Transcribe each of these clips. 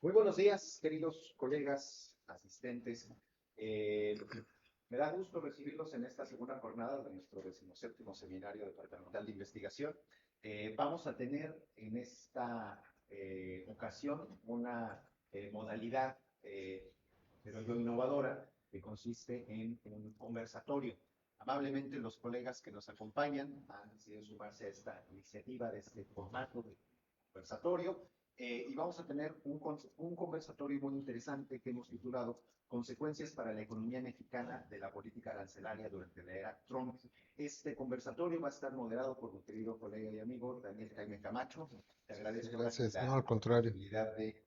Muy buenos días, queridos colegas, asistentes. Eh, Me da gusto recibirlos en esta segunda jornada de nuestro 17º Seminario Departamental de Investigación. Vamos a tener en esta ocasión una modalidad, pero yo innovadora, que consiste en un conversatorio. Amablemente los colegas que nos acompañan han decidido sumarse a esta iniciativa de este formato de conversatorio. Y vamos a tener un conversatorio muy interesante que hemos titulado Consecuencias para la economía mexicana de la política arancelaria durante la era Trump. Este conversatorio va a estar moderado por mi querido colega y amigo Daniel Jaime Camacho. Te agradezco Gracias, la no, al contrario. posibilidad de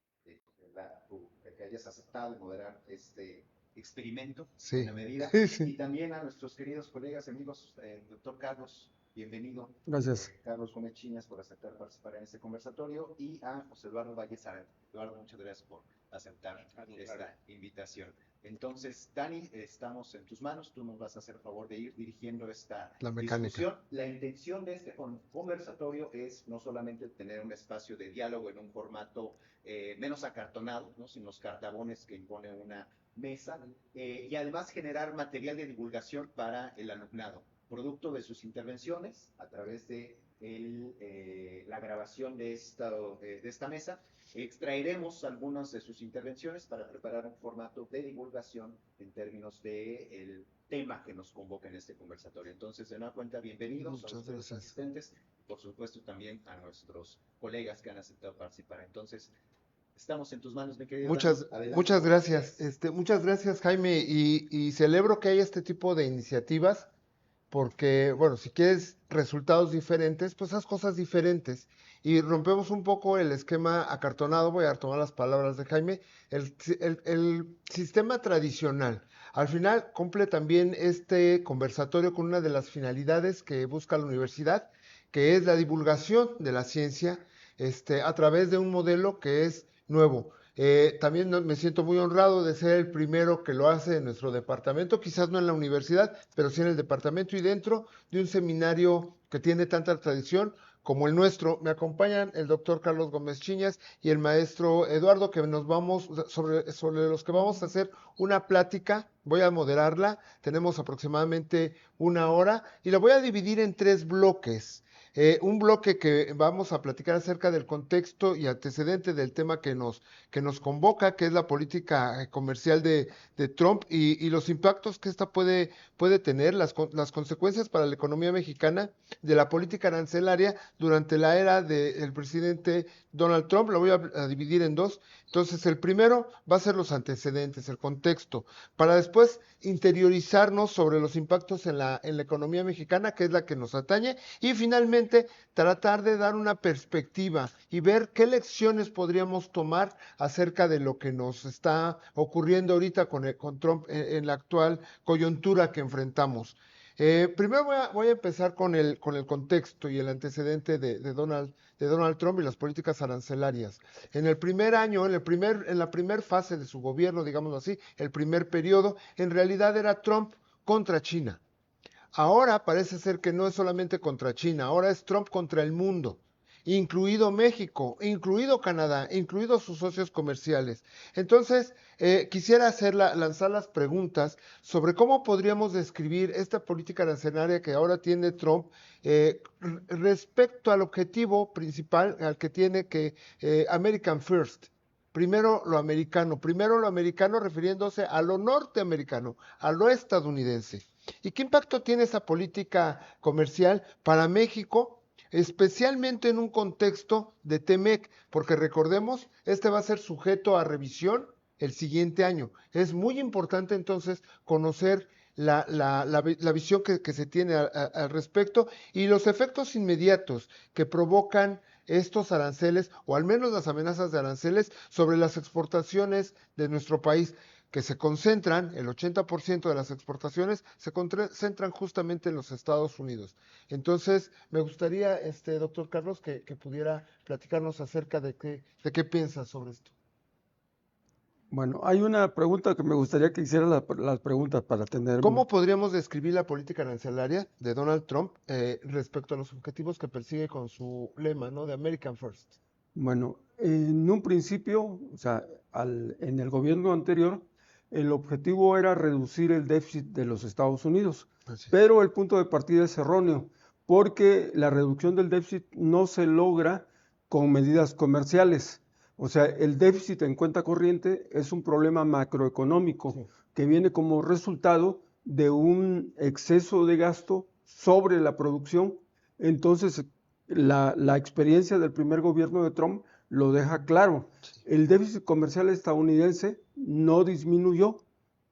que hayas aceptado moderar este experimento Sí. en la medida. Sí. Y también a nuestros queridos colegas y amigos, doctor Carlos, bienvenido. Gracias. Carlos Gómez Chiñas por aceptar participar en este conversatorio y a José Eduardo Valles Aranda. Eduardo, muchas gracias por aceptar esta invitación. Entonces, Dani, estamos en tus manos. Tú nos vas a hacer favor de ir dirigiendo esta discusión. La intención de este conversatorio es no solamente tener un espacio de diálogo en un formato menos acartonado, ¿no?, sin los cartabones que impone una mesa, y además generar material de divulgación para el alumnado, producto de sus intervenciones a través de la grabación de esta mesa. Extraeremos algunas de sus intervenciones para preparar un formato de divulgación en términos del tema que nos convoca en este conversatorio. Entonces, de nueva cuenta, bienvenidos a ustedes asistentes y, por supuesto, también a nuestros colegas que han aceptado participar. Entonces, estamos en tus manos, mi querido Dani. Muchas gracias. Muchas gracias, Jaime, y celebro que haya este tipo de iniciativas, porque, bueno, si quieres resultados diferentes, pues haz cosas diferentes. Y rompemos un poco el esquema acartonado, voy a tomar las palabras de Jaime, el sistema tradicional. Al final cumple también este conversatorio con una de las finalidades que busca la universidad, que es la divulgación de la ciencia, a través de un modelo que es nuevo. También me siento muy honrado de ser el primero que lo hace en nuestro departamento, quizás no en la universidad, pero sí en el departamento y dentro de un seminario que tiene tanta tradición como el nuestro. Me acompañan el doctor Carlos Gómez Chiñas y el maestro Eduardo, que nos vamos sobre los que vamos a hacer una plática. Voy a moderarla, tenemos aproximadamente una hora y la voy a dividir en 3 bloques. Un bloque que vamos a platicar acerca del contexto y antecedente del tema que nos convoca, que es la política comercial de Trump y los impactos que esta puede tener, las consecuencias para la economía mexicana de la política arancelaria durante la era del presidente Donald Trump. Lo voy a dividir en 2. Entonces, el primero va a ser los antecedentes, el contexto, para después interiorizarnos sobre los impactos en la economía mexicana, que es la que nos atañe, y finalmente tratar de dar una perspectiva y ver qué lecciones podríamos tomar acerca de lo que nos está ocurriendo ahorita con Trump en la actual coyuntura que enfrentamos. Primero voy a empezar con el contexto y el antecedente de Donald Trump y las políticas arancelarias. En el primer año, en la primera fase de su gobierno, digámoslo así, el primer periodo, en realidad era Trump contra China. Ahora parece ser que no es solamente contra China, ahora es Trump contra el mundo, incluido México, incluido Canadá, incluidos sus socios comerciales. Entonces, quisiera lanzar las preguntas sobre cómo podríamos describir esta política arancelaria que ahora tiene Trump respecto al objetivo principal al que tiene American First. Primero lo americano refiriéndose a lo norteamericano, a lo estadounidense. ¿Y qué impacto tiene esa política comercial para México, especialmente en un contexto de TEMEC? Porque recordemos, va a ser sujeto a revisión el siguiente año. Es muy importante entonces conocer la visión que se tiene al respecto y los efectos inmediatos que provocan estos aranceles, o al menos las amenazas de aranceles, sobre las exportaciones de nuestro país, que se concentran, el 80% de las exportaciones se concentran justamente en los Estados Unidos. Entonces, me gustaría, doctor Carlos, que pudiera platicarnos acerca de qué piensa sobre esto. Bueno, hay una pregunta que me gustaría que hiciera las preguntas para tener... ¿Cómo podríamos describir la política arancelaria de Donald Trump respecto a los objetivos que persigue con su lema, ¿no?, de American First? Bueno, en un principio, o sea, en el gobierno anterior, el objetivo era reducir el déficit de los Estados Unidos, Así es. pero el punto de partida es erróneo, porque la reducción del déficit no se logra con medidas comerciales. O sea, el déficit en cuenta corriente es un problema macroeconómico Sí. que viene como resultado de un exceso de gasto sobre la producción. Entonces, la experiencia del primer gobierno de Trump lo deja claro. El déficit comercial estadounidense no disminuyó,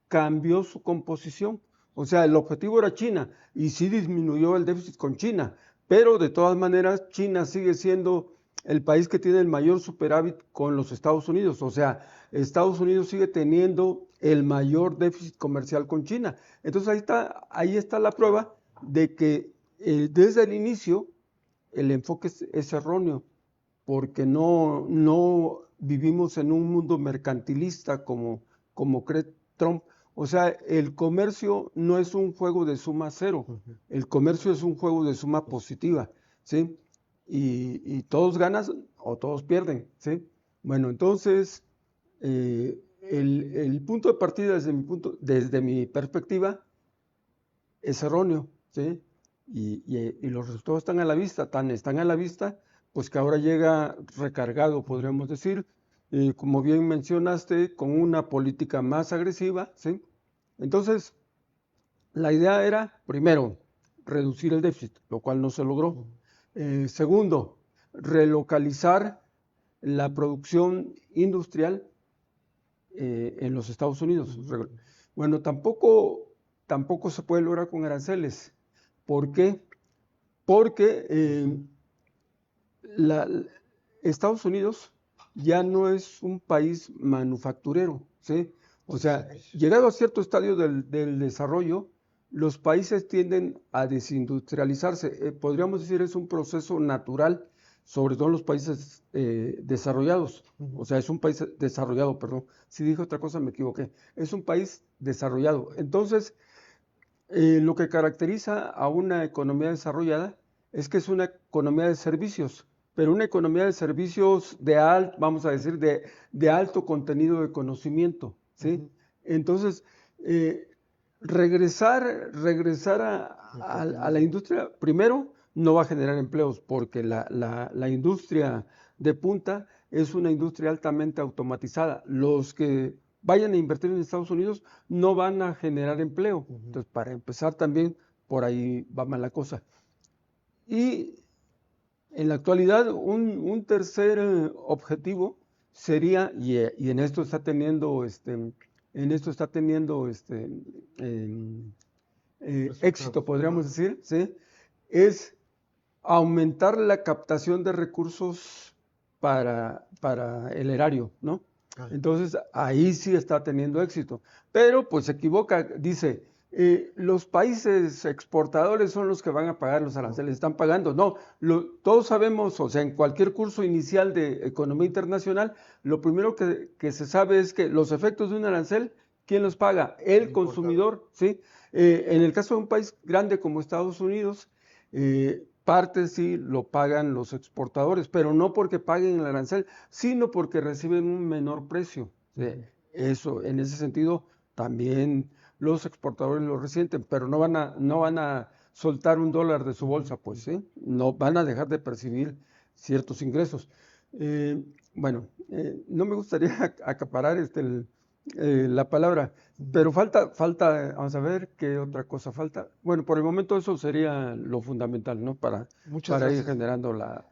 cambió su composición. O sea, el objetivo era China y sí disminuyó el déficit con China, pero de todas maneras China sigue siendo el país que tiene el mayor superávit con los Estados Unidos. O sea, Estados Unidos sigue teniendo el mayor déficit comercial con China. Entonces ahí está la prueba de que desde el inicio el enfoque es erróneo, porque no vivimos en un mundo mercantilista como cree Trump. O sea, el comercio no es un juego de suma cero, el comercio es un juego de suma positiva, ¿sí? Y todos ganan o todos pierden, ¿sí? Bueno, entonces, el punto de partida desde mi perspectiva es erróneo, ¿sí? Y los resultados están a la vista, están a la vista, pues que ahora llega recargado, podríamos decir, como bien mencionaste, con una política más agresiva, ¿sí? Entonces, la idea era, primero, reducir el déficit, lo cual no se logró. Segundo, relocalizar la producción industrial en los Estados Unidos. Bueno, tampoco se puede lograr con aranceles. ¿Por qué? Porque la- Estados Unidos ya no es un país manufacturero, ¿sí? O sea, llegado a cierto estadio del desarrollo, los países tienden a desindustrializarse. Podríamos decir es un proceso natural, sobre todo en los países desarrollados. O sea, es un país desarrollado, perdón. Si dije otra cosa me equivoqué. Es un país desarrollado. Entonces, lo que caracteriza a una economía desarrollada es que es una economía de servicios, pero una economía de servicios vamos a decir, de alto contenido de conocimiento, ¿sí? Entonces, eh, regresar a la industria, primero, no va a generar empleos, porque la industria de punta es una industria altamente automatizada. Los que vayan a invertir en Estados Unidos no van a generar empleo. Entonces, para empezar también, por ahí va mal la cosa. Y en la actualidad, un tercer objetivo sería, y en esto está teniendo, éxito, podríamos decir, ¿sí? Es aumentar la captación de recursos para el erario, ¿no? Entonces, ahí sí está teniendo éxito. Pero, pues se equivoca, dice, los países exportadores son los que van a pagar los aranceles, están pagando. No, todos sabemos, o sea, en cualquier curso inicial de economía internacional, lo primero que se sabe es que los efectos de un arancel, ¿quién los paga? El consumidor, ¿sí? En el caso de un país grande como Estados Unidos, parte sí lo pagan los exportadores, pero no porque paguen el arancel, sino porque reciben un menor precio. Eso, en ese sentido, también los exportadores lo resienten, pero no van a soltar $1 de su bolsa, pues, ¿sí? No van a dejar de percibir ciertos ingresos. Bueno, no me gustaría acaparar la palabra, pero vamos a ver qué otra cosa falta. Bueno, por el momento eso sería lo fundamental, ¿no? Muchas Para ir gracias. generando la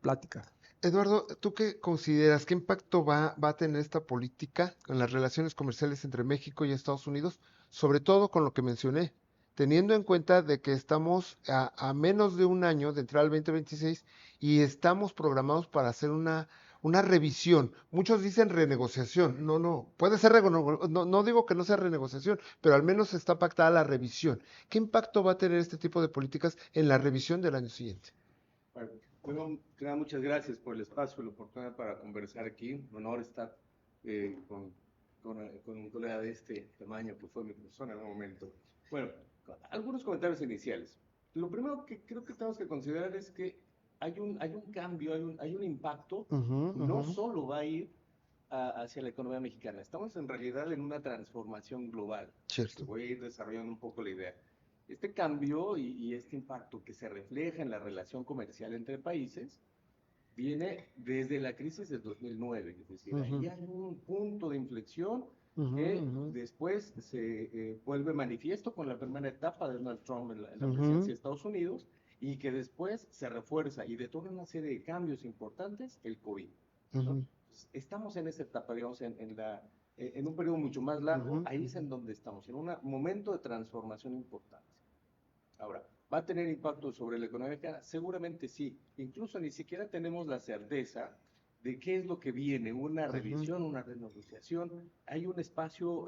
plática. Eduardo, ¿tú qué consideras? ¿Qué impacto va a tener esta política en las relaciones comerciales entre México y Estados Unidos? Sobre todo con lo que mencioné, teniendo en cuenta de que estamos a menos de un año de entrar al 2026 y estamos programados para hacer una revisión. Muchos dicen renegociación. No, puede ser, no digo que no sea renegociación, pero al menos está pactada la revisión. ¿Qué impacto va a tener este tipo de políticas en la revisión del año siguiente? Bueno, muchas gracias por el espacio y la oportunidad para conversar aquí. Un honor estar con un colega de este tamaño que fue mi profesor en algún momento. Bueno, algunos comentarios iniciales. Lo primero que creo que tenemos que considerar es que hay un cambio, hay un impacto, Ujú, no ujú. solo va a ir hacia la economía mexicana, estamos en realidad en una transformación global. Te Cierto. voy a ir desarrollando un poco la idea. Este cambio y este impacto que se refleja en la relación comercial entre países viene desde la crisis del 2009, es decir, Ujú, ahí hay un punto de inflexión ujú, que ujú, después se vuelve manifiesto con la primera etapa de Donald Trump en la presidencia ujú, de Estados Unidos y que después se refuerza y detona una serie de cambios importantes, el COVID, ¿no? ujú, Entonces, estamos en esa etapa, digamos, en un periodo mucho más largo, ujú, ahí es ujú. en donde estamos, en un momento de transformación importante. Ahora, ¿va a tener impacto sobre la economía mexicana? Seguramente sí. Incluso ni siquiera tenemos la certeza de qué es lo que viene, una Ujú, revisión, una renegociación. Hay un espacio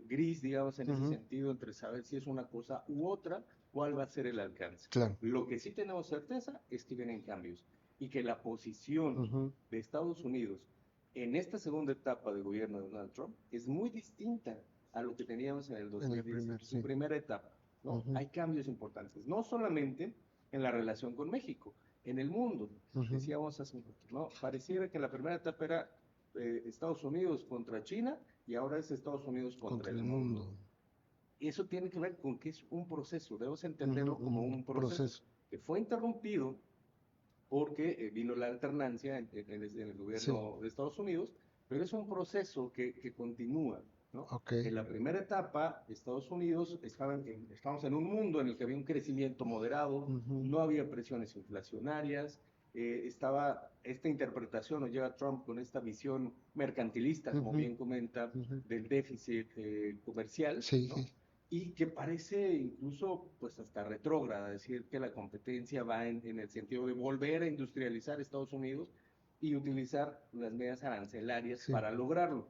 gris, digamos, en ese ujú. sentido, entre saber si es una cosa u otra, cuál va a ser el alcance. Claro. Lo que sí tenemos certeza es que vienen cambios y que la posición Ujú. de Estados Unidos en esta segunda etapa de gobierno de Donald Trump es muy distinta a lo que teníamos en el En el 2010, primer, su sí. primera etapa. ¿No? Ujú, Hay cambios importantes, no solamente en la relación con México, en el mundo. ujú. Decíamos hace un rato, ¿no? Pareciera que la primera etapa era Estados Unidos contra China y ahora es Estados Unidos contra Contra el el mundo. mundo. Y eso tiene que ver con que es un proceso, debemos Ujú, entenderlo como ujú. un proceso Proceso. que fue interrumpido porque vino la alternancia en el Sí. gobierno de Estados Unidos, pero es un proceso que continúa, ¿no? Ok. En la primera etapa, Estados Unidos estábamos en un mundo en el que había un crecimiento moderado, Ujú, no había presiones inflacionarias, estaba esta interpretación, o llega Trump con esta visión mercantilista, como ujú, bien comenta, ujú. del déficit comercial, Sí, ¿no? sí. Y que parece incluso pues hasta retrógrada, decir que la competencia va en el sentido de volver a industrializar Estados Unidos y utilizar las medidas arancelarias Sí. para lograrlo.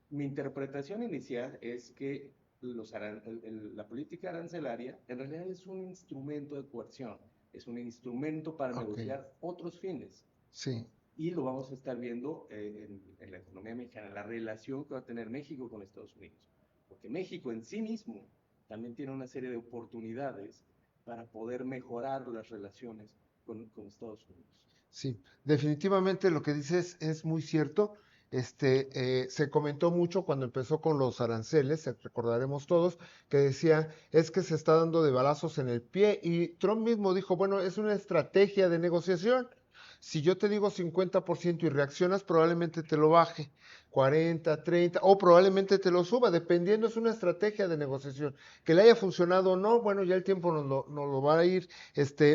Mi interpretación inicial es que la política arancelaria en realidad es un instrumento de coerción, es un instrumento para Ok. negociar otros fines, Sí. ¿no? Y lo vamos a estar viendo en la economía mexicana, la relación que va a tener México con Estados Unidos. Porque México en sí mismo también tiene una serie de oportunidades para poder mejorar las relaciones con Estados Unidos. Sí, definitivamente lo que dices es muy cierto. Se comentó mucho cuando empezó con los aranceles, recordaremos todos, que decía, es que se está dando de balazos en el pie, y Trump mismo dijo, bueno, es una estrategia de negociación. Si yo te digo 50% y reaccionas, probablemente te lo baje, 40, 30, o probablemente te lo suba, dependiendo, es una estrategia de negociación. Que le haya funcionado o no, bueno, ya el tiempo nos lo va a ir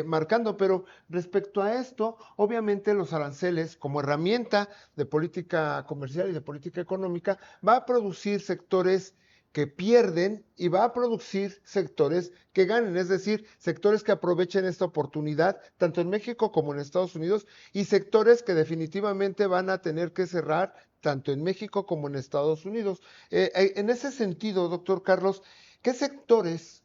marcando, pero respecto a esto, obviamente los aranceles como herramienta de política comercial y de política económica va a producir sectores que pierden y va a producir sectores que ganen, es decir, sectores que aprovechen esta oportunidad, tanto en México como en Estados Unidos, y sectores que definitivamente van a tener que cerrar tanto en México como en Estados Unidos. En ese sentido, doctor Carlos, ¿qué sectores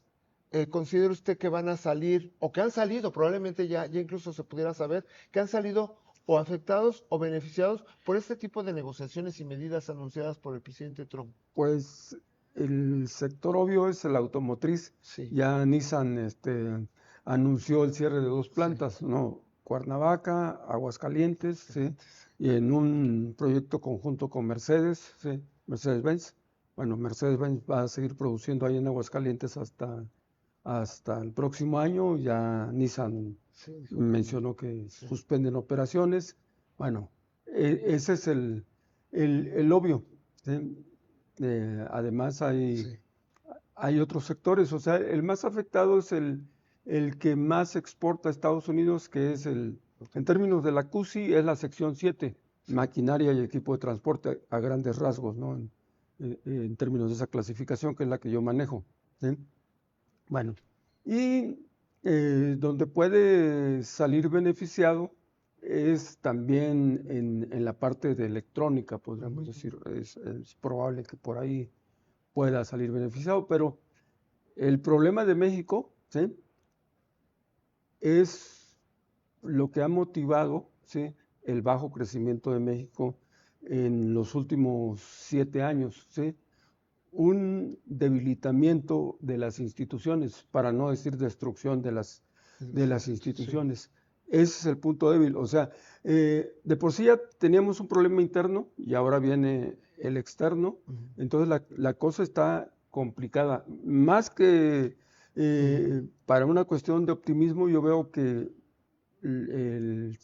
considera usted que van a salir, o que han salido, probablemente ya incluso se pudiera saber, que han salido o afectados o beneficiados por este tipo de negociaciones y medidas anunciadas por el presidente Trump? Pues el sector obvio es el automotriz. Sí, Ya Nissan anunció el cierre de dos sí, plantas, ¿no? Cuernavaca, Aguascalientes, ¿sí? excelentes. Y en un proyecto conjunto con Mercedes, ¿sí? Mercedes-Benz. Bueno, Mercedes-Benz va a seguir produciendo ahí en Aguascalientes hasta el próximo año. Ya Nissan Sí, dijo que no. mencionó que Sí. suspenden operaciones. Bueno, ese es el obvio, ¿sí? Además Sí, hay otros sectores, o sea, el más afectado es el que más exporta a Estados Unidos, que es en términos de la CUSI, es la sección 7, maquinaria y equipo de transporte a grandes rasgos, ¿no? En términos de esa clasificación, que es la que yo manejo, ¿sí? Bueno, y donde puede salir beneficiado es también en la parte de electrónica, podríamos ujú, decir. Es probable que por ahí pueda salir beneficiado, pero el problema de México, ¿sí? Es lo que ha motivado, ¿sí? El bajo crecimiento de México en los últimos 7 años, ¿sí? Un debilitamiento de las instituciones, para no decir destrucción de las sí, instituciones. Ese es el punto débil. O sea, de por sí ya teníamos un problema interno y ahora viene el externo. Entonces la cosa está complicada. Más que para una cuestión de optimismo, yo veo que el-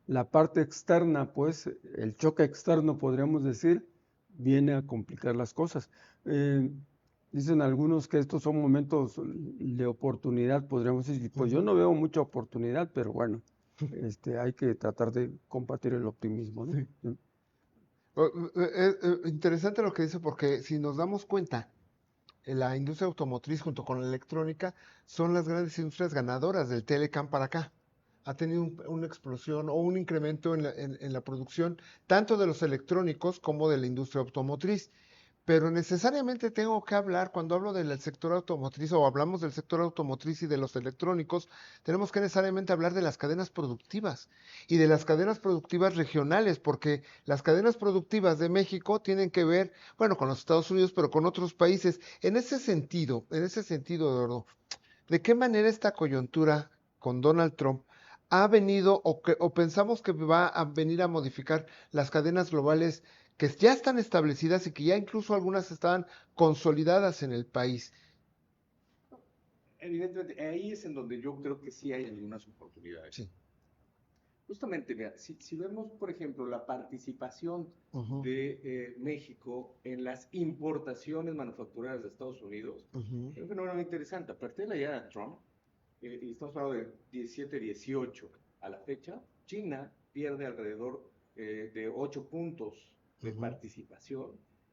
la parte externa, pues el choque externo, podríamos decir, viene a complicar las cosas. Eh, Dicen algunos que estos son momentos de oportunidad, podríamos decir. Pues yo no veo mucha oportunidad, pero bueno, hay que tratar de combatir el optimismo, ¿no? Sí. Interesante lo que dice, porque si nos damos cuenta, la industria automotriz junto con la electrónica son las grandes industrias ganadoras del Telecam para acá. Ha tenido una explosión o un incremento en la producción tanto de los electrónicos como de la industria automotriz. Pero necesariamente tengo que hablar, cuando hablo del sector automotriz o hablamos del sector automotriz y de los electrónicos, tenemos que necesariamente hablar de las cadenas productivas y de las cadenas productivas regionales, porque las cadenas productivas de México tienen que ver, bueno, con los Estados Unidos, pero con otros países. En ese sentido, Eduardo, ¿de qué manera esta coyuntura con Donald Trump ha venido o pensamos que va a venir a modificar las cadenas globales que ya están establecidas y que ya incluso algunas estaban consolidadas en el país? Evidentemente, ahí es en donde yo creo que sí hay algunas oportunidades. Sí. Justamente, mira, si vemos, por ejemplo, la participación Ujú, de México en las importaciones manufactureras de Estados Unidos, ujú, es un fenómeno interesante. A partir de la llegada de Trump, y estamos hablando de 17-18 a la fecha, China pierde alrededor de 8 puntos de ujú. participación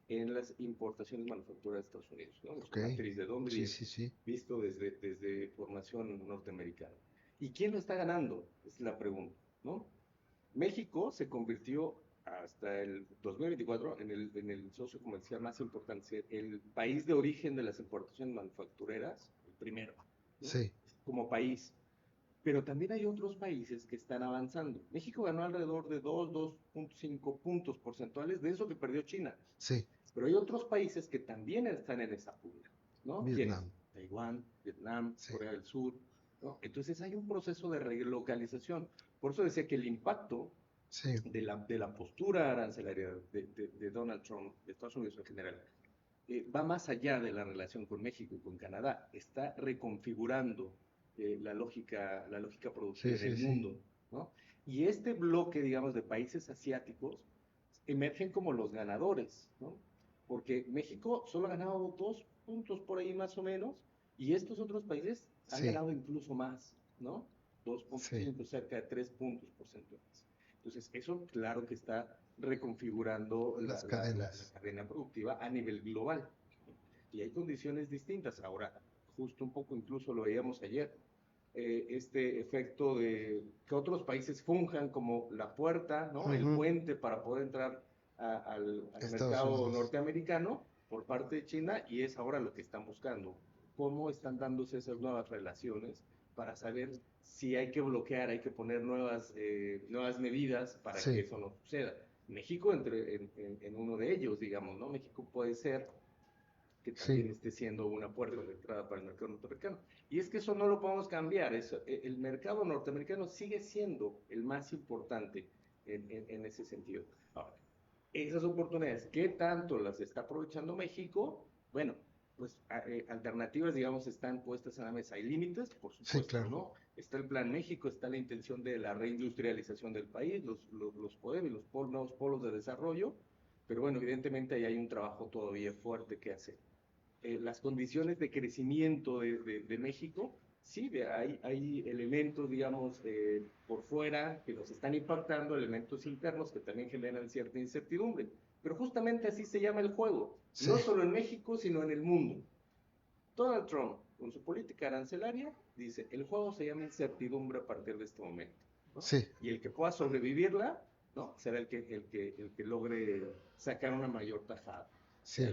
en las importaciones manufactureras de Estados Unidos, ¿no? Es Ok. una matriz de dónde Sí, viene, sí, sí. visto desde formación norteamericana. ¿Y quién lo está ganando? Es la pregunta, ¿no? México se convirtió hasta el 2024 en el socio comercial más importante, el país de origen de las importaciones manufactureras, el primero, ¿no? Sí, Como país. Pero también hay otros países que están avanzando. México ganó alrededor de 2.5 puntos porcentuales de eso que perdió China. sí. Pero hay otros países que también están en esa pugna, ¿no? ¿Quiénes? Vietnam. Taiwán, Vietnam, Sí. Corea del Sur, ¿no? Entonces hay un proceso de relocalización. Por eso decía que el impacto Sí. de la postura arancelaria de Donald Trump, de Estados Unidos en general, va más allá de la relación con México y con Canadá. Está reconfigurando la lógica Sí, productiva en sí, el sí. mundo, ¿no? Y este bloque, digamos, de países asiáticos emergen como los ganadores, ¿no? Porque México solo ha ganado 2 puntos por ahí más o menos, y estos otros países han Sí, ganado incluso más, ¿no? sí. 2.5, cerca de 3 puntos porcentuales. Entonces, eso claro que está reconfigurando Las la cadenas. cadena productiva a nivel global. Y hay condiciones distintas. Ahora, justo un poco incluso lo veíamos ayer, este efecto de que otros países funjan como la puerta, ¿no? El Ujú. puente para poder entrar al Estados mercado Unidos. norteamericano por parte de China, y es ahora lo que están buscando. ¿Cómo están dándose esas nuevas relaciones para saber si hay que bloquear, hay que poner nuevas medidas para que Sí, eso no suceda? México entre en uno de ellos, digamos, ¿no? México puede ser que sí. también esté siendo una puerta de entrada para el mercado norteamericano. Y es que eso no lo podemos cambiar. El mercado norteamericano sigue siendo el más importante en ese sentido. Ahora, esas oportunidades, ¿qué tanto las está aprovechando México? Bueno, pues alternativas, digamos, están puestas en la mesa. Hay límites, por Sí, supuesto, claro. ¿no? Está el Plan México, está la intención de la reindustrialización del país, los poderes, los nuevos polos de desarrollo, pero bueno, evidentemente ahí hay un trabajo todavía fuerte que hacer. Las condiciones de crecimiento de México, sí, hay elementos, digamos, por fuera que nos están impactando, elementos internos que también generan cierta incertidumbre. Pero justamente así se llama el juego, Sí, no solo en México, sino en el mundo. Donald Trump, con su política arancelaria, dice, el juego se llama incertidumbre a partir de este momento, ¿no? sí, Y el que pueda sobrevivirla, ¿no? Será el que logre sacar una mayor tajada. sí.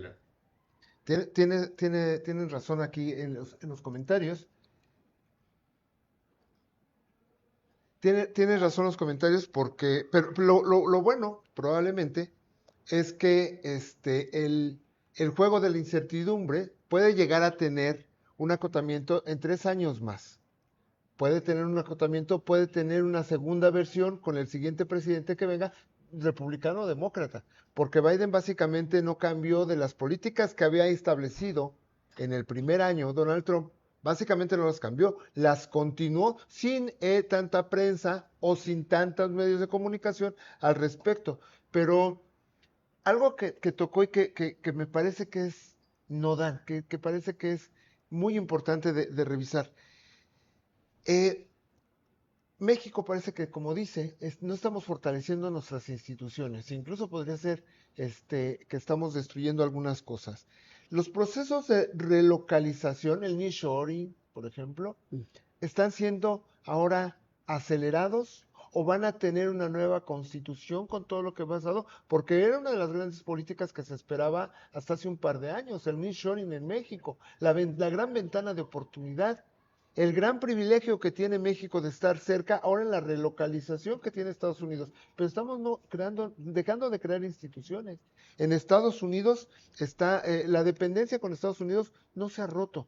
Tienen razón aquí en los comentarios. Tienes razón en los comentarios porque, pero lo bueno probablemente es que el juego de la incertidumbre puede llegar a tener un acotamiento en 3 años más. puede tener un acotamiento, puede tener una segunda versión con el siguiente presidente que venga, republicano o demócrata, porque Biden básicamente no cambió de las políticas que había establecido en el primer año Donald Trump, básicamente no las cambió, las continuó sin tanta prensa o sin tantos medios de comunicación al respecto. Pero algo que tocó y que me parece que es nodal, que parece que es muy importante de revisar. México parece que, como dice, no estamos fortaleciendo nuestras instituciones, incluso podría ser que estamos destruyendo algunas cosas. Los procesos de relocalización, el nearshoring, por ejemplo, están siendo ahora acelerados o van a tener una nueva constitución con todo lo que ha pasado, porque era una de las grandes políticas que se esperaba hasta hace un par de años, el nearshoring en México, la gran ventana de oportunidad, el gran privilegio que tiene México de estar cerca, ahora en la relocalización que tiene Estados Unidos, pero estamos dejando de crear instituciones. En Estados Unidos está, la dependencia con Estados Unidos no se ha roto.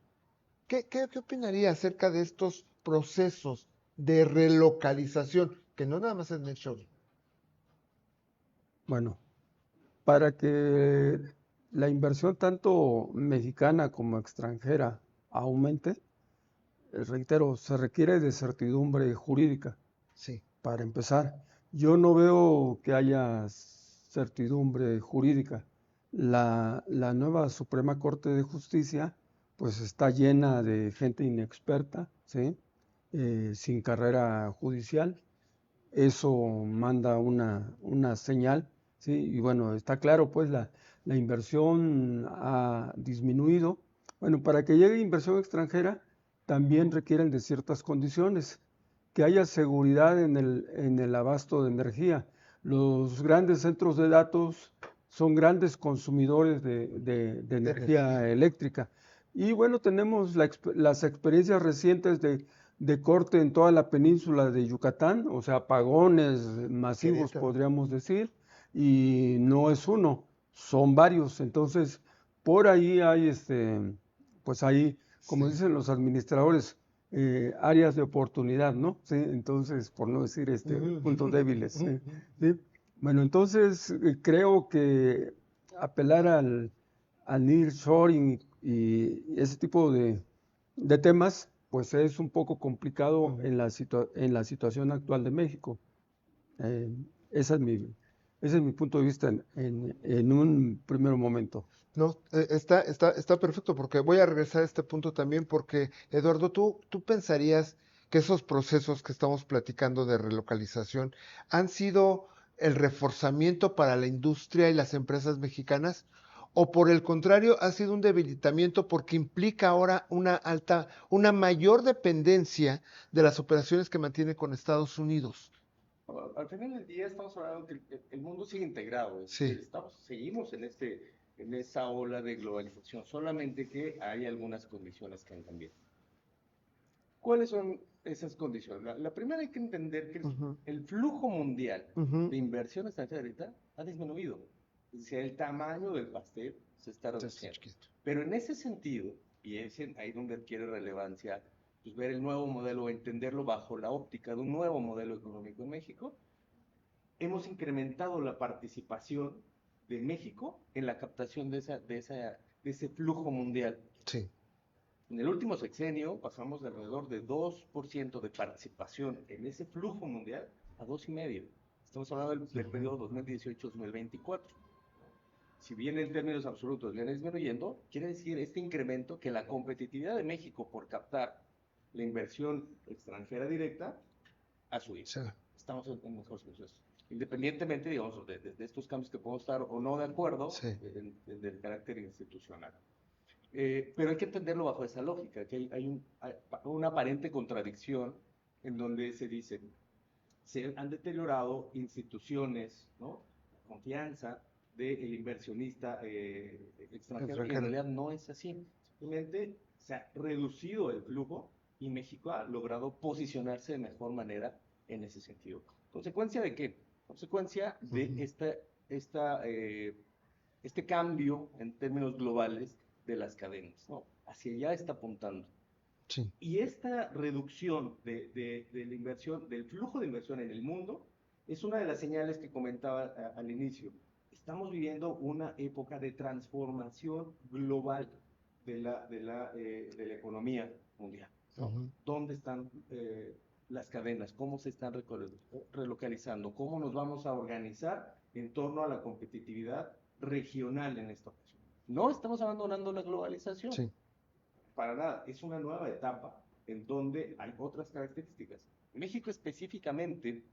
¿Qué opinaría acerca de estos procesos de relocalización, que no nada más es nearshoring? Bueno, para que la inversión tanto mexicana como extranjera aumente, reitero, se requiere de certidumbre jurídica. Sí. Para empezar, yo no veo que haya certidumbre jurídica. La nueva Suprema Corte de Justicia pues está llena de gente inexperta, ¿sí? Sin carrera judicial. Eso manda una señal, ¿sí? Y bueno, está claro, pues la inversión ha disminuido. Bueno, para que llegue inversión extranjera también requieren de ciertas condiciones, que haya seguridad en el abasto de energía. Los grandes centros de datos son grandes consumidores de energía eléctrica. Y bueno, tenemos las experiencias recientes de corte en toda la península de Yucatán, o sea, apagones masivos, Querétaro. podríamos decir, y no es uno, son varios. Entonces, por ahí hay, pues ahí, como Sí. dicen los administradores, áreas de oportunidad, ¿no? Sí, entonces, por no decir puntos débiles. ¿Sí? Bueno, entonces creo que apelar al nearshoring y ese tipo de temas, pues es un poco complicado en la situación actual de México. Eh, esa es ese es mi punto de vista en un primer momento. No, está perfecto, porque voy a regresar a este punto también, porque Eduardo, ¿tú pensarías que esos procesos que estamos platicando de relocalización han sido el reforzamiento para la industria y las empresas mexicanas? ¿O por el contrario, ha sido un debilitamiento porque implica ahora una mayor dependencia de las operaciones que mantiene con Estados Unidos? Al final del día estamos hablando que el mundo sigue integrado, es Sí. decir, seguimos en esa ola de globalización, solamente que hay algunas condiciones que han cambiado. ¿Cuáles son esas condiciones? La primera, hay que entender que el flujo mundial de inversión extranjera ahorita ha disminuido. Es decir, el tamaño del pastel se está reduciendo. Pero en ese sentido, y es ahí donde adquiere relevancia, pues ver el nuevo modelo, entenderlo bajo la óptica de un nuevo modelo económico en México, hemos incrementado la participación de México en la captación de ese flujo mundial. Sí. En el último sexenio pasamos de alrededor de 2% de participación en ese flujo mundial a 2,5%. Estamos hablando del periodo 2018-2024. Si bien en términos absolutos viene disminuyendo, quiere decir este incremento que la competitividad de México por captar la inversión extranjera directa ha subido. Sí. Estamos en mejores procesos. Independientemente, digamos, de estos cambios que podemos estar o no de acuerdo, sí, del carácter institucional. Pero hay que entenderlo bajo esa lógica, que hay una aparente contradicción en donde se dice, se han deteriorado instituciones, ¿no? La confianza del inversionista extranjero, y en realidad no es así. Simplemente se ha reducido el flujo y México ha logrado posicionarse de mejor manera en ese sentido. ¿Consecuencia de qué? Consecuencia de este cambio en términos globales de las cadenas, ¿no? Hacia allá está apuntando. Sí. Y esta reducción de la inversión, del flujo de inversión en el mundo, es una de las señales que comentaba al inicio. Estamos viviendo una época de transformación global de la economía mundial, ¿no? Ujú. ¿Dónde están las cadenas? ¿Cómo se están relocalizando? ¿Cómo nos vamos a organizar en torno a la competitividad regional en esta ocasión? No estamos abandonando la globalización. Sí. Para nada, es una nueva etapa en donde hay otras características. México específicamente,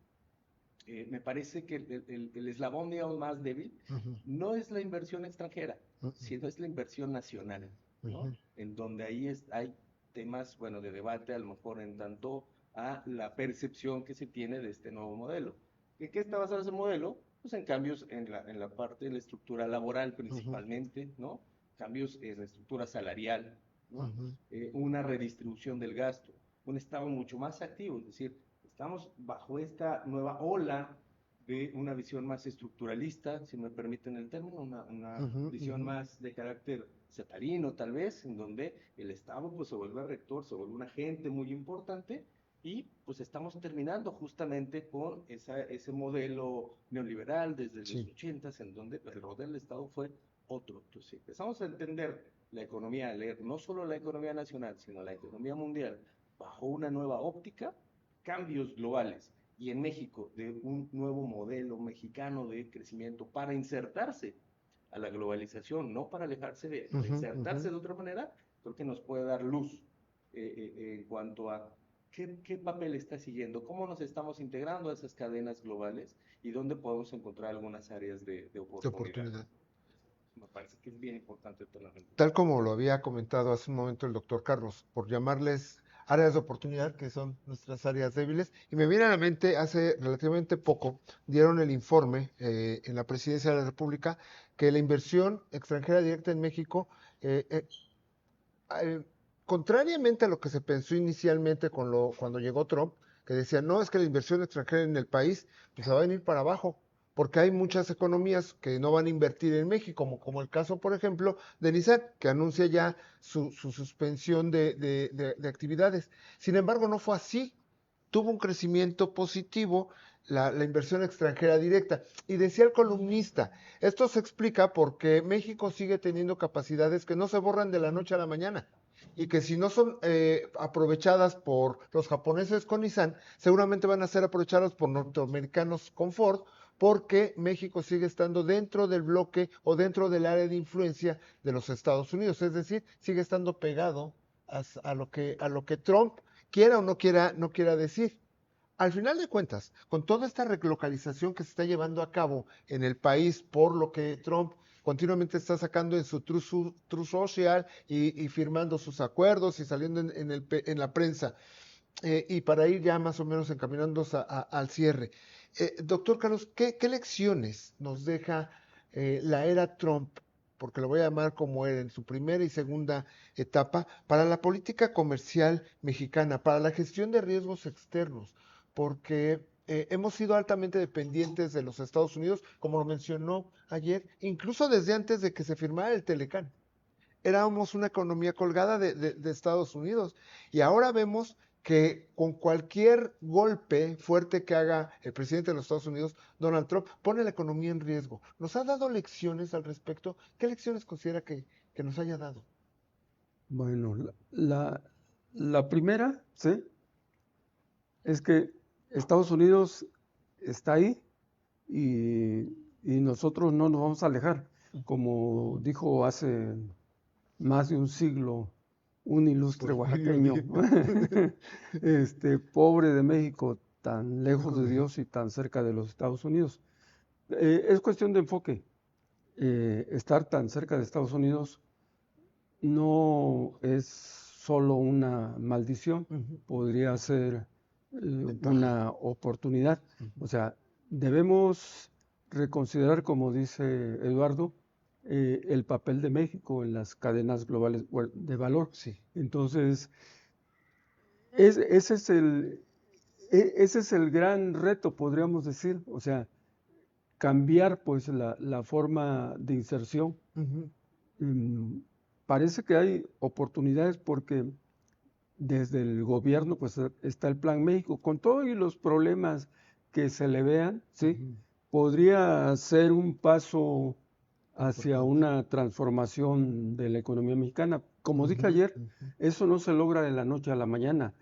me parece que el eslabón, digamos, más débil Ujú. no es la inversión extranjera, Ujú. sino es la inversión nacional, ¿no? Ujú. En donde ahí hay temas, bueno, de debate, a lo mejor en tanto a la percepción que se tiene de este nuevo modelo. ¿En qué está basado ese modelo? Pues en cambios en la parte de la estructura laboral principalmente, ¿no? Cambios en la estructura salarial, ¿no? Ujú. Una redistribución del gasto, un Estado mucho más activo, es decir, estamos bajo esta nueva ola de una visión más estructuralista, si me permiten el término, una Ujú. visión Ujú. más de carácter cetarino tal vez, en donde el Estado pues se vuelve rector, se vuelve un agente muy importante y pues estamos terminando justamente con ese modelo neoliberal desde los Sí. 80s, en donde el rol del Estado fue otro. Entonces, empezamos a entender la economía, a leer no solo la economía nacional, sino la economía mundial bajo una nueva óptica, cambios globales, y en México de un nuevo modelo mexicano de crecimiento para insertarse a la globalización, no para alejarse de ella, para Ujú. Ujú. insertarse de otra manera, creo que nos puede dar luz en cuanto a qué papel está siguiendo, cómo nos estamos integrando a esas cadenas globales y dónde podemos encontrar algunas áreas de De oportunidad. oportunidad. Me parece que es bien importante tenerlo en cuenta. Tal como lo había comentado hace un momento el doctor Carlos, por llamarles áreas de oportunidad, que son nuestras áreas débiles. Y me viene a la mente, hace relativamente poco, dieron el informe en la Presidencia de la República, que la inversión extranjera directa en México, eh, eh, eh, contrariamente a lo que se pensó inicialmente cuando llegó Trump, que decía, no, es que la inversión extranjera en el país pues, se va a venir para abajo, porque hay muchas economías que no van a invertir en México, como el caso, por ejemplo, de Nissan, que anuncia ya su suspensión de actividades. Sin embargo, no fue así. Tuvo un crecimiento positivo la inversión extranjera directa. Y decía el columnista, esto se explica porque México sigue teniendo capacidades que no se borran de la noche a la mañana y que si no son aprovechadas por los japoneses con Nissan, seguramente van a ser aprovechadas por norteamericanos con Ford, porque México sigue estando dentro del bloque o dentro del área de influencia de los Estados Unidos, es decir, sigue estando pegado a lo que Trump quiera o no quiera decir. Al final de cuentas, con toda esta relocalización que se está llevando a cabo en el país por lo que Trump continuamente está sacando en su True Social y firmando sus acuerdos y saliendo en la prensa, y para ir ya más o menos encaminándose al cierre. Doctor Carlos, ¿qué lecciones nos deja la era Trump, porque lo voy a llamar como era en su primera y segunda etapa, para la política comercial mexicana, para la gestión de riesgos externos? Porque hemos sido altamente dependientes de los Estados Unidos, como lo mencionó ayer, incluso desde antes de que se firmara el Telecán. Éramos una economía colgada de Estados Unidos y ahora vemos que con cualquier golpe fuerte que haga el presidente de los Estados Unidos, Donald Trump, pone la economía en riesgo. ¿Nos ha dado lecciones al respecto? ¿Qué lecciones considera que nos haya dado? Bueno, la primera, ¿sí? Es que Estados Unidos está ahí y nosotros no nos vamos a alejar. Como dijo hace más de un siglo un ilustre Pues muy oaxaqueño, bien. pobre de México, tan lejos de Dios y tan cerca de los Estados Unidos. Es cuestión de enfoque. Estar tan cerca de Estados Unidos no es solo una maldición, Ujú. podría ser Ventaja. una oportunidad. Ujú. O sea, debemos reconsiderar, como dice Eduardo, el papel de México en las cadenas globales de valor. Sí. Entonces, ese es el gran reto, podríamos decir. O sea, cambiar pues la forma de inserción. Ujú. Mm, Parece que hay oportunidades porque desde el gobierno, pues está el Plan México, con todos los problemas que se le vean, ¿sí? Podría ser un paso hacia una transformación de la economía mexicana. Como dije ayer, eso no se logra de la noche a la mañana,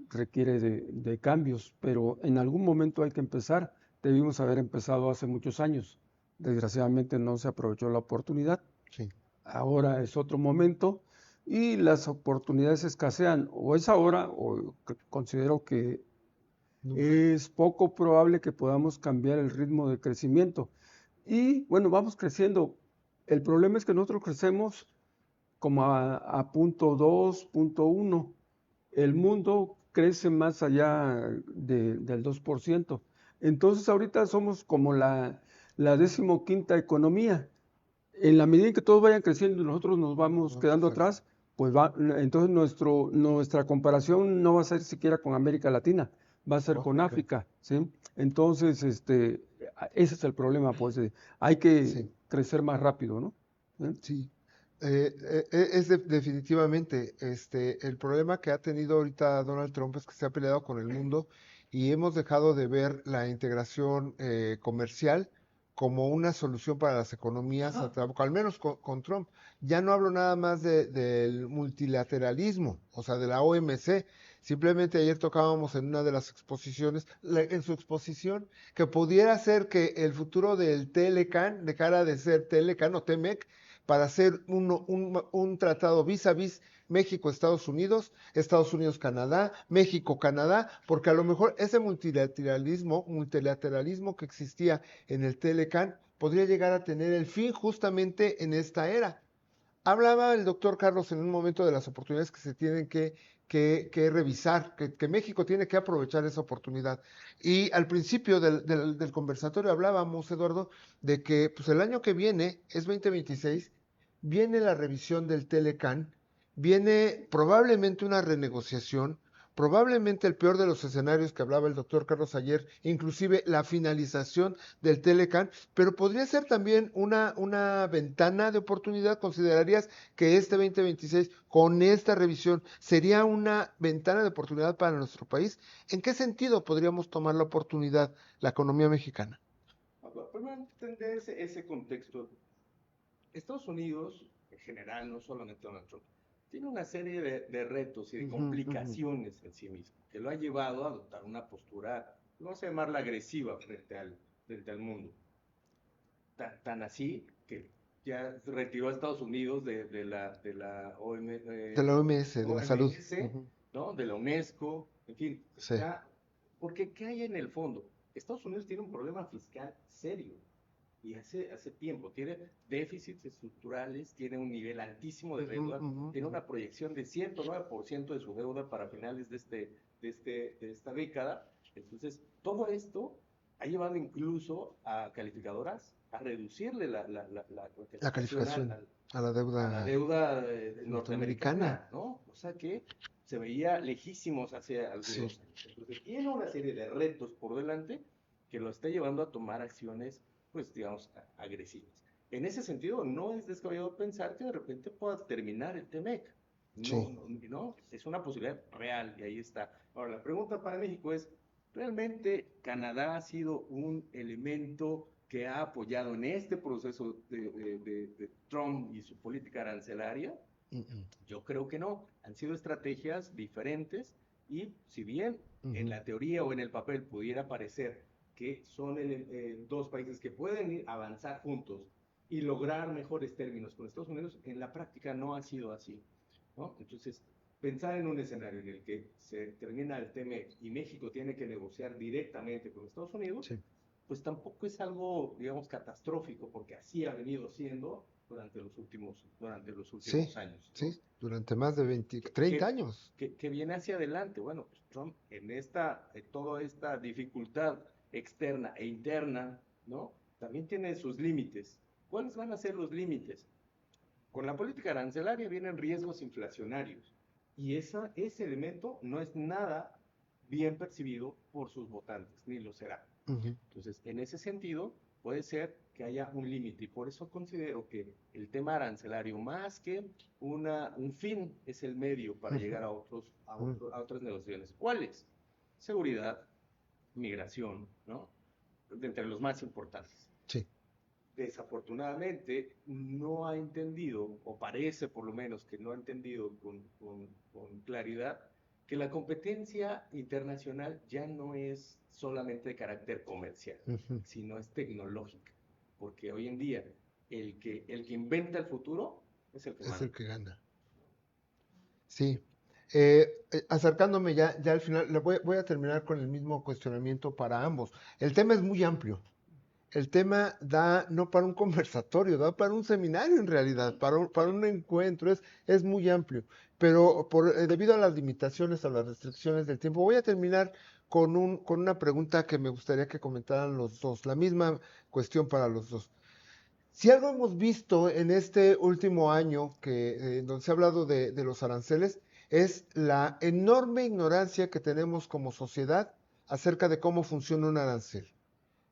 requiere de cambios, pero en algún momento hay que empezar. Debimos haber empezado hace muchos años. Desgraciadamente no se aprovechó la oportunidad. Sí. Ahora es otro momento y las oportunidades escasean. O es ahora, o considero que es poco probable que podamos cambiar el ritmo de crecimiento. Y bueno, vamos creciendo. El problema es que nosotros crecemos como a punto 2, punto 1. El mundo crece más allá del 2%. Entonces ahorita somos como la 15ª economía. En la medida en que todos vayan creciendo y nosotros nos vamos quedando atrás, pues entonces nuestra comparación no va a ser siquiera con América Latina, va a ser con África, ¿sí? Entonces, ese es el problema, pues, hay que crecer más rápido, ¿no? Sí. Definitivamente el problema que ha tenido ahorita Donald Trump es que se ha peleado con el mundo y hemos dejado de ver la integración comercial como una solución para las economías, al menos con Trump. Ya no hablo nada más del multilateralismo, o sea, de la OMC. Simplemente ayer tocábamos en una de las exposiciones, en su exposición, que pudiera ser que el futuro del Telecan dejara de ser Telecan o TEMEC para hacer un tratado vis a vis México-Estados Unidos, Estados Unidos-Canadá, México-Canadá, porque a lo mejor ese multilateralismo que existía en el Telecan podría llegar a tener el fin justamente en esta era. Hablaba el doctor Carlos en un momento de las oportunidades que se tienen que revisar, que México tiene que aprovechar esa oportunidad. Y al principio del conversatorio hablábamos, Eduardo, de que pues, el año que viene, es 2026, viene la revisión del Telecan, viene probablemente una renegociación, probablemente el peor de los escenarios que hablaba el doctor Carlos ayer, inclusive la finalización del Telecan, pero podría ser también una ventana de oportunidad. ¿Considerarías que este 2026, con esta revisión, sería una ventana de oportunidad para nuestro país? ¿En qué sentido podríamos tomar la oportunidad la economía mexicana? Para entender ese contexto, Estados Unidos, en general, no solamente Donald Trump, tiene una serie de retos y de complicaciones en sí mismo, que lo ha llevado a adoptar una postura, vamos a llamarla agresiva frente al mundo. Tan así que ya retiró a Estados Unidos de la De la OMS, de la salud. ¿no? De la UNESCO, en fin. Sí. Porque ¿qué hay en el fondo? Estados Unidos tiene un problema fiscal serio. Y hace tiempo tiene déficits estructurales, tiene un nivel altísimo de deuda, tiene una proyección de 109% de su deuda para finales de esta década. Entonces, todo esto ha llevado incluso a calificadoras a reducirle la calificación a la deuda norteamericana, ¿no? O sea que se veía lejísimos hace algunos años. Entonces, tiene una serie de retos por delante que lo está llevando a tomar acciones, pues, digamos, agresivas. En ese sentido, no es descabellado pensar que de repente pueda terminar el TEMEC. No, es una posibilidad real y ahí está. Ahora, la pregunta para México es, ¿realmente Canadá ha sido un elemento que ha apoyado en este proceso de Trump y su política arancelaria? Yo creo que no. Han sido estrategias diferentes y si bien en la teoría o en el papel pudiera parecer que son dos países que pueden avanzar juntos y lograr mejores términos con Estados Unidos, en la práctica no ha sido así, ¿no? Entonces, pensar en un escenario en el que se termina el TEMEC y México tiene que negociar directamente con Estados Unidos, pues tampoco es algo, digamos, catastrófico, porque así ha venido siendo durante los últimos años, ¿no? Sí, durante más de 30 años. Que viene hacia adelante. Bueno, pues Trump en toda esta dificultad externa e interna, ¿no? También tiene sus límites. ¿Cuáles van a ser los límites? Con la política arancelaria vienen riesgos inflacionarios y ese elemento no es nada bien percibido por sus votantes, ni lo será. Entonces, en ese sentido, puede ser que haya un límite, y por eso considero que el tema arancelario, más que un fin, es el medio para llegar a otras negociaciones. ¿Cuáles? Seguridad, migración, ¿no? De entre los más importantes. Sí. Desafortunadamente no ha entendido, o parece por lo menos que no ha entendido con claridad, que la competencia internacional ya no es solamente de carácter comercial, sino es tecnológica, porque hoy en día el que inventa el futuro es el que Es manda. el que gana. Sí. Acercándome ya al final, voy a terminar con el mismo cuestionamiento para ambos. El tema es muy amplio. El tema da no para un conversatorio, da para un seminario en realidad, para un encuentro, es muy amplio. Pero debido a las limitaciones, a las restricciones del tiempo, voy a terminar con una pregunta que me gustaría que comentaran los dos, la misma cuestión para los dos. Si algo hemos visto en este último año, donde se ha hablado de los aranceles, es la enorme ignorancia que tenemos como sociedad acerca de cómo funciona un arancel.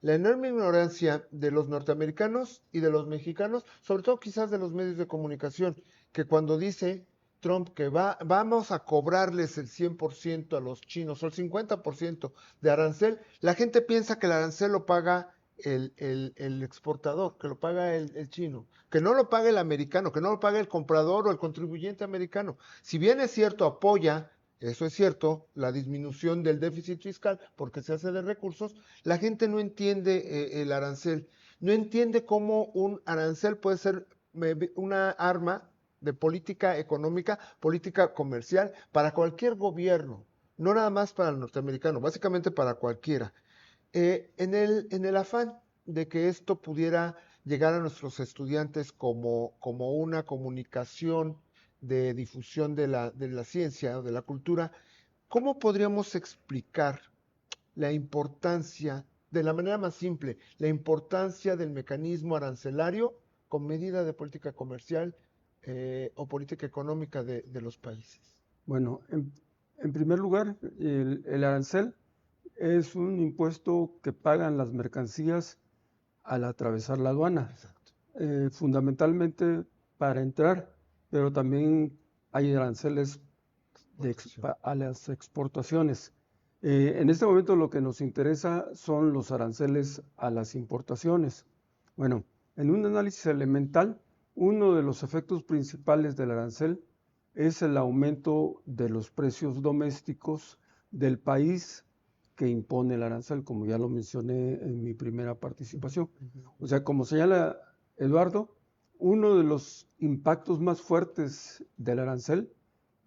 La enorme ignorancia de los norteamericanos y de los mexicanos, sobre todo quizás de los medios de comunicación, que cuando dice Trump que vamos a cobrarles el 100% a los chinos o el 50% de arancel, la gente piensa que el arancel lo paga el exportador, que lo paga el chino, que no lo paga el americano, que no lo paga el comprador o el contribuyente americano. Si bien es cierto, apoya, eso es cierto, la disminución del déficit fiscal porque se hace de recursos, la gente no entiende el arancel, no entiende cómo un arancel puede ser una arma de política económica, política comercial para cualquier gobierno, no nada más para el norteamericano, básicamente para cualquiera. En el afán de que esto pudiera llegar a nuestros estudiantes como una comunicación de difusión de la ciencia o de la cultura, ¿cómo podríamos explicar la importancia, de la manera más simple, la importancia del mecanismo arancelario con medida de política comercial o política económica de los países? Bueno, en primer lugar, el arancel es un impuesto que pagan las mercancías al atravesar la aduana, fundamentalmente para entrar, pero también hay aranceles a las exportaciones. En este momento lo que nos interesa son los aranceles a las importaciones. Bueno, en un análisis elemental, uno de los efectos principales del arancel es el aumento de los precios domésticos del país que impone el arancel, como ya lo mencioné en mi primera participación. O sea, como señala Eduardo, uno de los impactos más fuertes del arancel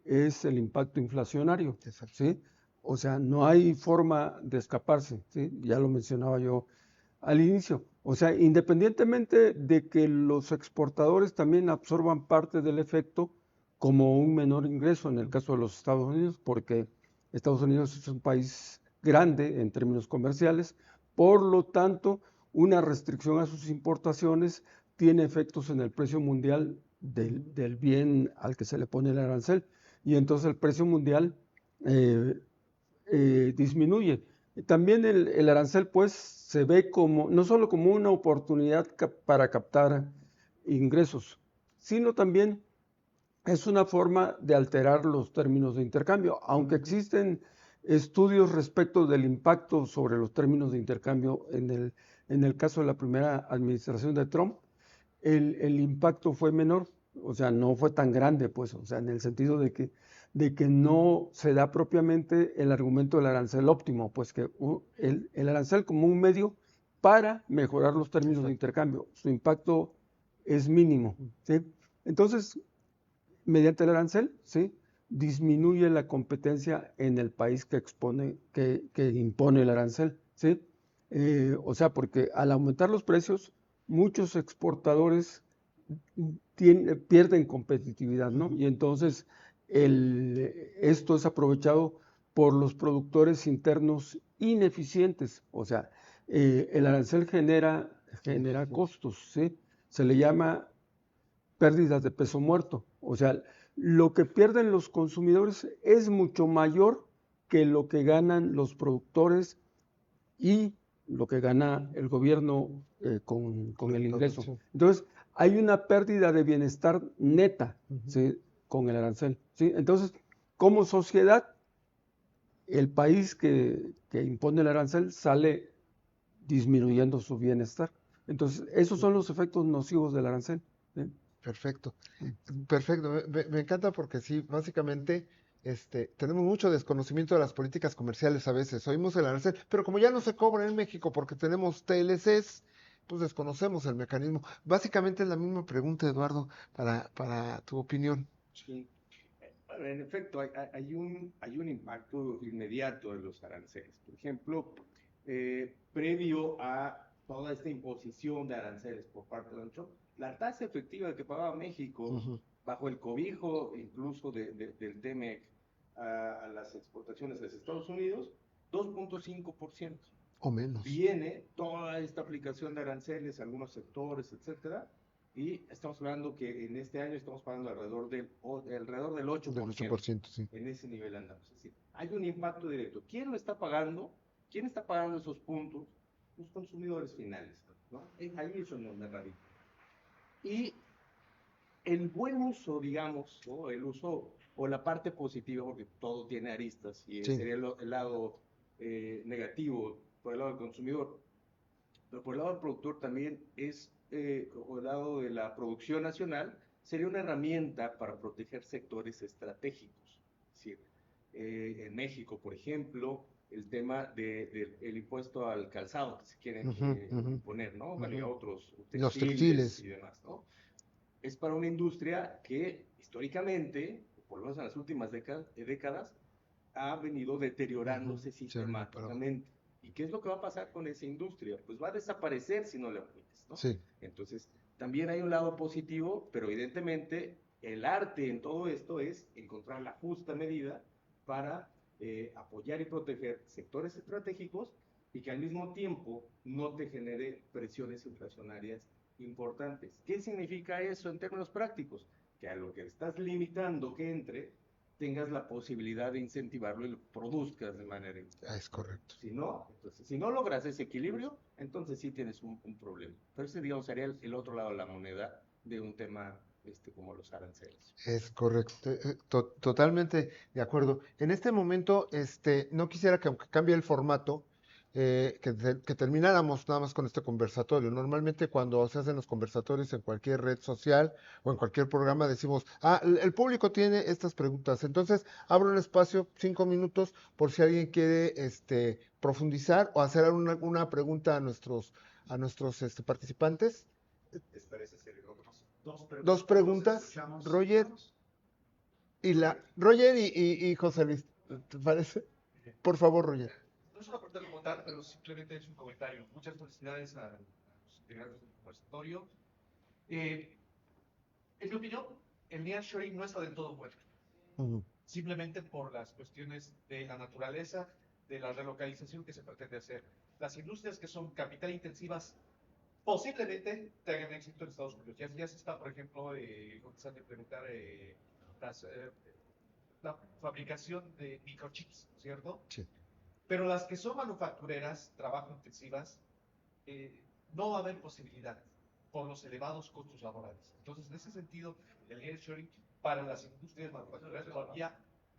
es el impacto inflacionario, ¿sí? O sea, no hay forma de escaparse, ¿sí? Ya lo mencionaba yo al inicio. O sea, independientemente de que los exportadores también absorban parte del efecto como un menor ingreso en el caso de los Estados Unidos, porque Estados Unidos es un país grande en términos comerciales, por lo tanto, una restricción a sus importaciones tiene efectos en el precio mundial del bien al que se le pone el arancel, y entonces el precio mundial disminuye. También el arancel pues se ve como, no solo como una oportunidad para captar ingresos, sino también es una forma de alterar los términos de intercambio, aunque existen estudios respecto del impacto sobre los términos de intercambio en el caso de la primera administración de Trump, el impacto fue menor, o sea, no fue tan grande, pues, o sea, en el sentido de que no se da propiamente el argumento del arancel óptimo, pues que el arancel como un medio para mejorar los términos de intercambio, su impacto es mínimo, ¿sí? Entonces, mediante el arancel, ¿sí?, disminuye la competencia en el país que impone el arancel, ¿sí? O sea, porque al aumentar los precios, muchos exportadores pierden competitividad, ¿no? Y entonces esto es aprovechado por los productores internos ineficientes. O sea, el arancel genera costos, ¿sí? Se le llama pérdidas de peso muerto. O sea, lo que pierden los consumidores es mucho mayor que lo que ganan los productores y lo que gana el gobierno con el ingreso. Sí. Entonces, hay una pérdida de bienestar neta, Ujú. ¿sí? Con el arancel, ¿sí? Entonces, como sociedad, el país que impone el arancel sale disminuyendo su bienestar. Entonces, esos son los efectos nocivos del arancel, ¿sí? Perfecto, perfecto. Me encanta porque sí, básicamente tenemos mucho desconocimiento de las políticas comerciales a veces. Oímos el arancel, pero como ya no se cobra en México porque tenemos TLCs, pues desconocemos el mecanismo. Básicamente es la misma pregunta, Eduardo, para tu opinión. Sí. Bueno, en efecto, hay un impacto inmediato de los aranceles. Por ejemplo, previo a toda esta imposición de aranceles por parte de Donald Trump, la tasa efectiva que pagaba México, Ujú. bajo el cobijo incluso del TEMEC, a las exportaciones de Estados Unidos, 2.5%. O menos. Viene toda esta aplicación de aranceles a algunos sectores, etcétera, y estamos hablando que en este año estamos pagando alrededor del 8%. Del 8%, sí. En ese nivel andamos. Es decir, hay un impacto directo. ¿Quién lo está pagando? ¿Quién está pagando esos puntos? Los consumidores finales, ¿no? Ahí es donde radica. Y el buen uso, digamos, ¿no? El uso o la parte positiva, porque todo tiene aristas, y Sí. sería el lado negativo por el lado del consumidor, pero por el lado del productor también o el lado de la producción nacional, sería una herramienta para proteger sectores estratégicos. Es decir, en México, por ejemplo, el tema del impuesto al calzado que se quiere imponer, ¿no? Bueno, y a otros Los textiles textiles. y demás, ¿no? Es para una industria que históricamente, por lo menos en las últimas décadas, ha venido deteriorándose sistemáticamente. ¿Y qué es lo que va a pasar con esa industria? Pues va a desaparecer si no le apoyas, ¿no? Sí. Entonces, también hay un lado positivo, pero evidentemente el arte en todo esto es encontrar la justa medida para apoyar y proteger sectores estratégicos y que al mismo tiempo no te genere presiones inflacionarias importantes. ¿Qué significa eso en términos prácticos? Que a lo que estás limitando que entre, tengas la posibilidad de incentivarlo y lo produzcas de manera interna. Es correcto. Si no logras ese equilibrio, entonces sí tienes un problema. Pero ese, digamos, sería el otro lado de la moneda de un tema como los aranceles. Es correcto, totalmente de acuerdo. En este momento, no quisiera que aunque cambie el formato, que termináramos nada más con este conversatorio. Normalmente cuando se hacen los conversatorios en cualquier red social o en cualquier programa decimos, el público tiene estas preguntas. Entonces, abro un espacio, 5 minutos, por si alguien quiere profundizar o hacer una pregunta a nuestros participantes. ¿Les parece hacer Dos preguntas, Roger Roger y José Luis, ¿te parece? Por favor, Roger. No es una pregunta como tal, pero simplemente es un comentario. Muchas felicidades a los integrantes del conversatorio. En mi opinión, el nearshoring no está del todo bueno. Simplemente por las cuestiones de la naturaleza, de la relocalización que se pretende hacer. Las industrias que son capital intensivas posiblemente tengan éxito en Estados Unidos. Ya se está, por ejemplo, comenzando a implementar la fabricación de microchips, ¿cierto? Sí. Pero las que son manufactureras, trabajo intensivas, no va a haber posibilidad por los elevados costos laborales. Entonces, en ese sentido, el nearshoring para las industrias manufactureras todavía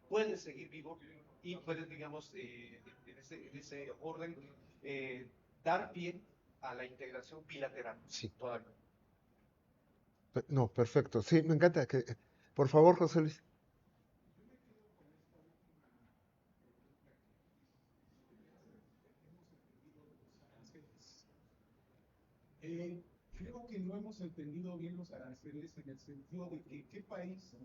puede seguir vivo y puede, digamos, en ese orden, dar pie a la integración bilateral. Sí. Todavía. No, perfecto. Sí, me encanta. Por favor, José Luis. Creo que no hemos entendido bien los aranceles en el sentido de que qué país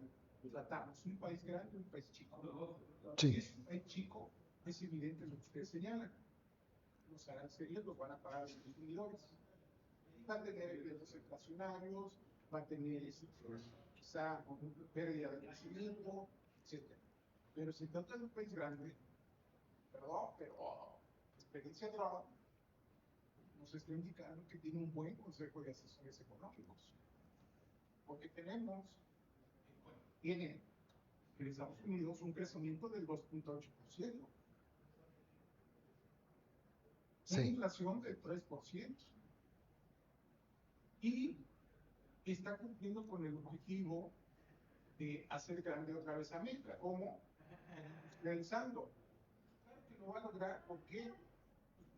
tratamos, un país grande o un país chico. Sí. Si es un país chico, es evidente lo que ustedes señalan. Los aranceles los van a pagar los consumidores. Va a tener efectos inflacionarios, va a tener quizá pérdida de crecimiento, etc. Pero si trata de un país grande, perdón, pero experiencia Trump nos está indicando que tiene un buen consejo de asesores económicos. Porque tiene en Estados Unidos un crecimiento del 2.8%. Sí. Una inflación del 3%. Y está cumpliendo con el objetivo de hacer grande otra vez América. ¿Cómo? Industrializando. Claro que lo va a lograr, ¿por qué?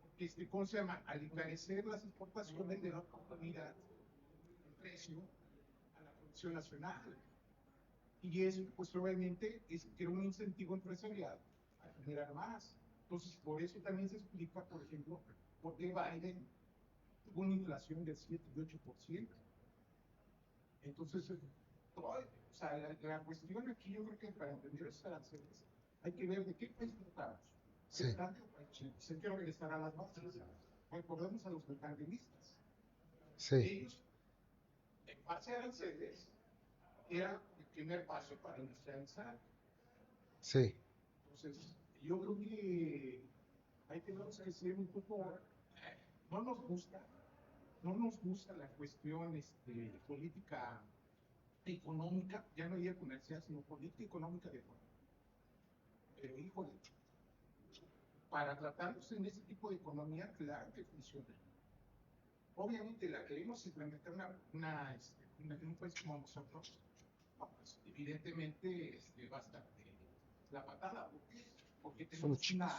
Porque, ¿cómo se llama? Al encarecer las exportaciones de la oportunidad, el precio a la producción nacional. Y eso, pues obviamente, era un incentivo empresarial a generar más. Entonces, por eso también se explica, por ejemplo, por qué Biden tuvo una inflación del 7 y 8%. Entonces, o sea, la cuestión aquí, yo creo que para entender esos aranceles, hay que ver de qué país tratamos. Sí. Se quiere regresar a las bases. Recordemos a los mercantilistas. Sí. Ellos, en base a aranceles, era el primer paso para industrializar. Sí. Entonces, yo creo que hay que ser un poco, no nos gusta la cuestión política económica, ya no diría comercial, sino política económica de economía. Pero híjole, para tratarnos en ese tipo de economía, claro que funciona. Obviamente la queremos implementar en un país como nosotros, pues, evidentemente va a estar la patada. ¿Por qué? Porque tenemos una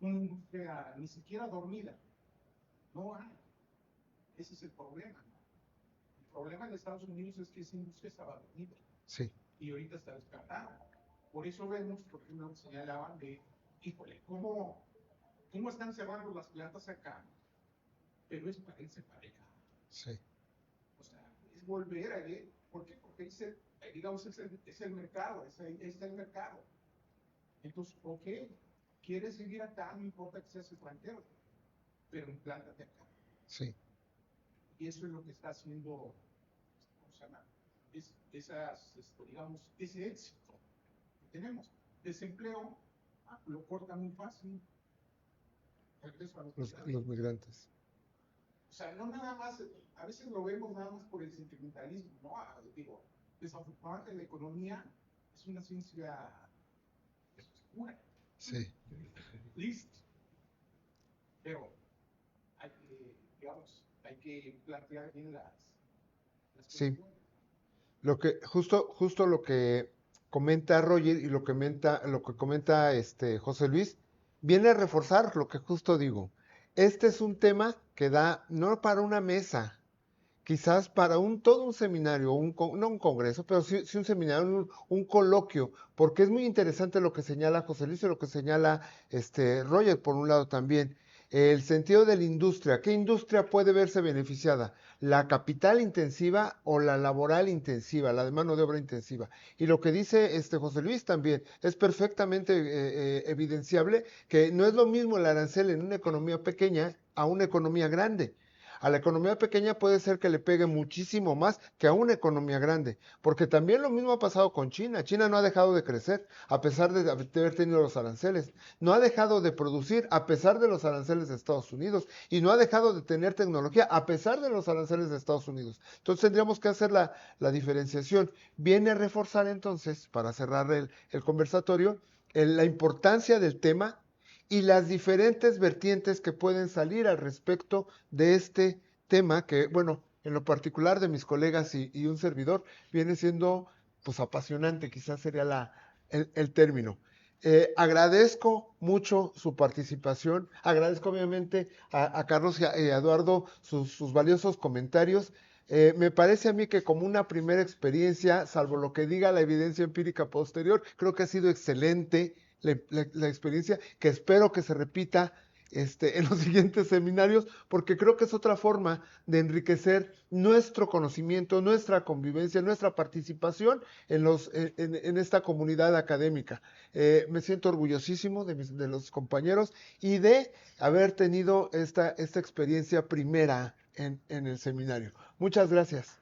industria ni siquiera dormida. No hay. Ese es el problema, ¿no? El problema en Estados Unidos es que esa industria estaba dormida. Sí. Y ahorita está despertada. Por eso vemos, porque nos señalaban de, híjole, ¿cómo están cerrando las plantas acá? Pero es para irse para allá. Sí. O sea, es volver a ver. ¿Por qué? Porque digamos, es el mercado, es el mercado. Entonces, ok, quieres seguir acá, no importa que seas extranjero, pero implántate acá. Sí. Y eso es lo que está haciendo, ¿cómo se llama? Digamos, ese éxito que tenemos. Desempleo, lo corta muy fácil. Regreso a Los migrantes. O sea, no nada más, a veces lo vemos nada más por el sentimentalismo, ¿no? Digo, desafortunadamente la economía es una ciencia oscura. Sí. Listo. Pero hay que plantear bien las Sí. cuestiones. Justo lo que comenta Roger y lo que comenta José Luis, viene a reforzar lo que justo digo. Este es un tema que da, no para una mesa, quizás para todo un seminario, no un congreso, pero sí un seminario, un coloquio, porque es muy interesante lo que señala José Luis y lo que señala Roger, por un lado también. El sentido de la industria. ¿Qué industria puede verse beneficiada? ¿La capital intensiva o la laboral intensiva, la de mano de obra intensiva? Y lo que dice José Luis también es perfectamente evidenciable que no es lo mismo el arancel en una economía pequeña a una economía grande. A la economía pequeña puede ser que le pegue muchísimo más que a una economía grande, porque también lo mismo ha pasado con China. China no ha dejado de crecer a pesar de haber tenido los aranceles, no ha dejado de producir a pesar de los aranceles de Estados Unidos y no ha dejado de tener tecnología a pesar de los aranceles de Estados Unidos. Entonces tendríamos que hacer la diferenciación. Viene a reforzar entonces, para cerrar el conversatorio, la importancia del tema y las diferentes vertientes que pueden salir al respecto de este tema que, bueno, en lo particular de mis colegas y un servidor, viene siendo pues apasionante, quizás sería el término. Agradezco mucho su participación, agradezco obviamente a Carlos y a Eduardo sus valiosos comentarios. Me parece a mí que como una primera experiencia, salvo lo que diga la evidencia empírica posterior, creo que ha sido excelente la experiencia, que espero que se repita en los siguientes seminarios, porque creo que es otra forma de enriquecer nuestro conocimiento, nuestra convivencia, nuestra participación en esta comunidad académica. Me siento orgullosísimo de los compañeros y de haber tenido esta experiencia primera en el seminario. Muchas gracias.